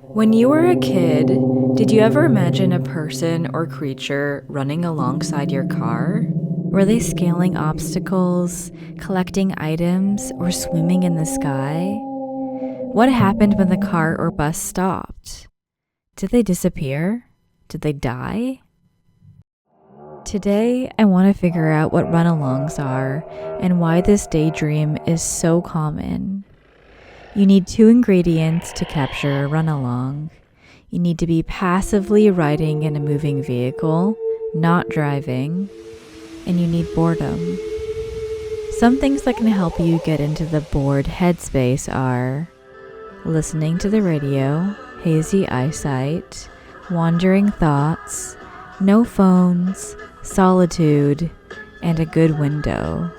When you were a kid, did you ever imagine a person or creature running alongside your car? Were they scaling obstacles, collecting items, or swimming in the sky? What happened when the car or bus stopped? Did they disappear? Did they die? Today, I want to figure out what run-alongs are and why this daydream is so common. You need 2 ingredients to capture a run-along. You need to be passively riding in a moving vehicle, not driving, and you need boredom. Some things that can help you get into the bored headspace are listening to the radio, hazy eyesight, wandering thoughts, no phones, solitude, and a good window.